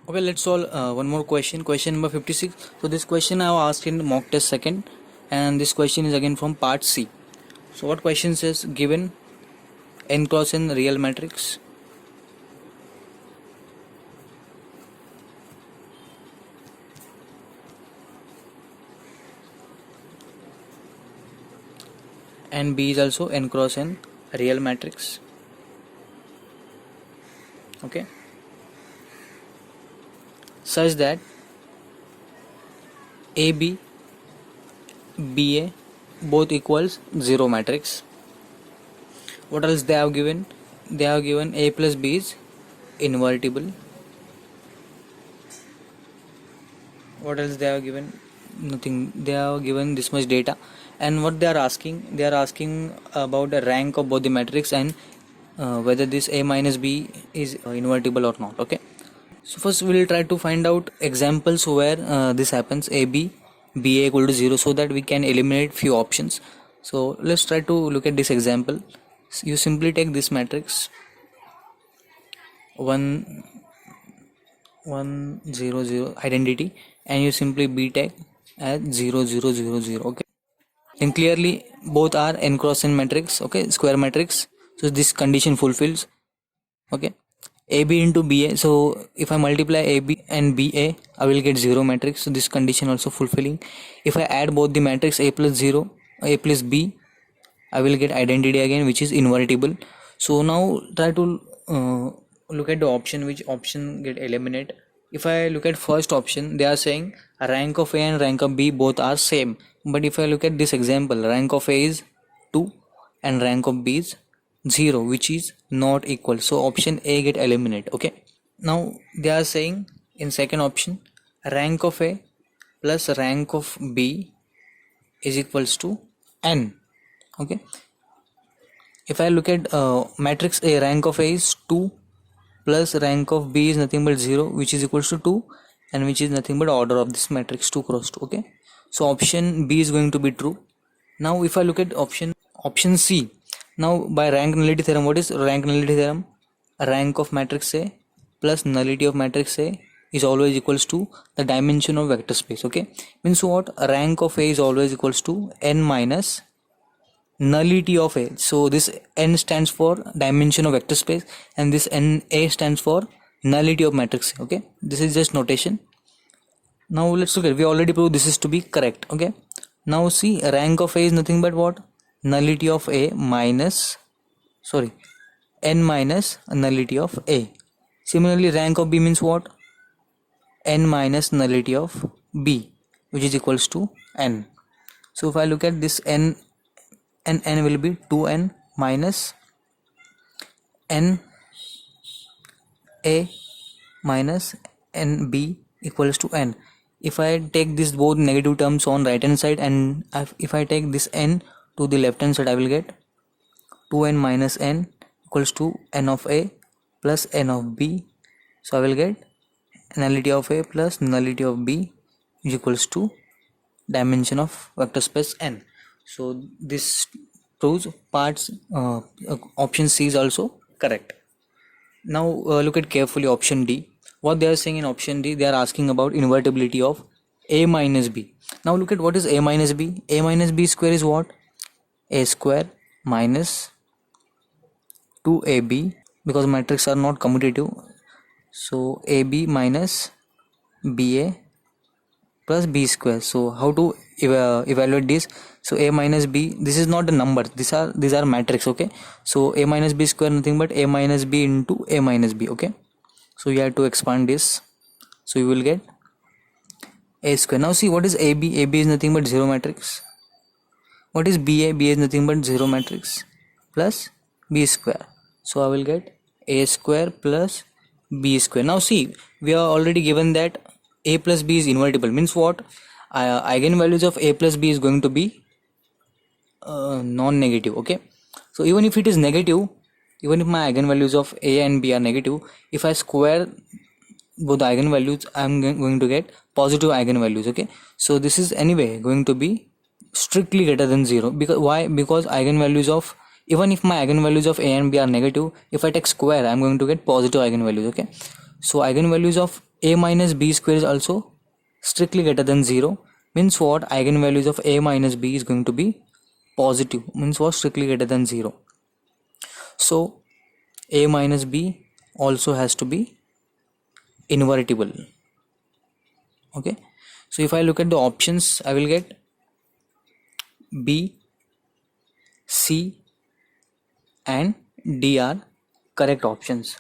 Okay, let's solve one more question. Question number 56. So this question I have asked in mock test second, and this question is again from part C. So what question says given n cross n real matrix and B is also n cross n real matrix. Okay, such that AB, BA both equals 0 matrix. What else they have given? They have given A plus B is invertible. What else they have given? Nothing. They have given this much data, and what they are asking about the rank of both the matrix and whether this A minus B is invertible or not. Okay, so first we will try to find out examples where this happens, AB BA equal to 0, so that we can eliminate few options. So let's try to look at this example. You simply take this matrix 1 1 0 0 identity, and you simply B tag as 0 0 0 0. Okay, and clearly both are n cross n matrix, okay, square matrix, so this condition fulfills. Okay, AB into BA, so if I multiply AB and BA I will get 0 matrix, so this condition also fulfilling. If I add both the matrix A plus 0 A plus B, I will get identity again, which is invertible. So now try to look at the option, which option get eliminated. If I look at first option, they are saying rank of A and rank of B both are same, but if I look at this example, rank of A is 2 and rank of B is 0, which is not equal, so option A get eliminated. Okay, now they are saying in second option rank of A plus rank of B is equals to n. Okay, if I look at matrix A, rank of A is 2 plus rank of B is nothing but 0, which is equals to 2, and which is nothing but order of this matrix 2 cross 2. Okay, so option B is going to be true. Now if I look at option C, now by rank nullity theorem, what is rank nullity theorem? Rank of matrix A plus nullity of matrix A is always equals to the dimension of vector space. Okay, means what? Rank of A is always equals to n minus nullity of A. So this n stands for dimension of vector space, and this n A stands for nullity of matrix A. Okay, this is just notation. Now let's look at, we already proved this is to be correct. Okay, now see, rank of A is nothing but what? Nullity of A minus, sorry, n minus nullity of A. Similarly, rank of B means what? N minus nullity of B, which is equals to n. So if I look at this n, and n will be 2n minus n A minus n B equals to n. If I take this both negative terms on right hand side, and if I take this n to the left hand side, I will get 2n minus n equals to n of A plus n of B. So I will get nullity of A plus nullity of B is equals to dimension of vector space n. So this proves parts option C is also correct. Now look at carefully option D. What they are saying in option D, they are asking about invertibility of A minus B. Now look at what is A minus B. A minus B square is what? A square minus 2AB, because matrices are not commutative, so AB minus BA plus B square. So how to evaluate this? So A minus B, this is not a number, these are matrix. Okay, so A minus B square nothing but A minus B into A minus B. Okay, so you have to expand this, so you will get A square. Now see, what is AB? AB is nothing but 0 matrix. What is BA? BA is nothing but 0 matrix plus B square, so I will get A square plus B square. Now see, we are already given that A plus B is invertible, means what? Eigenvalues of A plus B is going to be non-negative. Okay, so even if it is negative, even if my eigenvalues of A and B are negative, if I square both the eigenvalues, I am going to get positive eigenvalues. Okay, so this is anyway going to be strictly greater than 0. Because why? Because eigenvalues of, even if my eigenvalues of A and B are negative, if I take square, I am going to get positive eigenvalues. Okay, so eigenvalues of A minus B square is also strictly greater than 0. Means what? Eigenvalues of A minus B is going to be positive. Means what? Strictly greater than 0. So A minus B also has to be invertible. Okay. So if I look at the options, I will get B, C and D are correct options.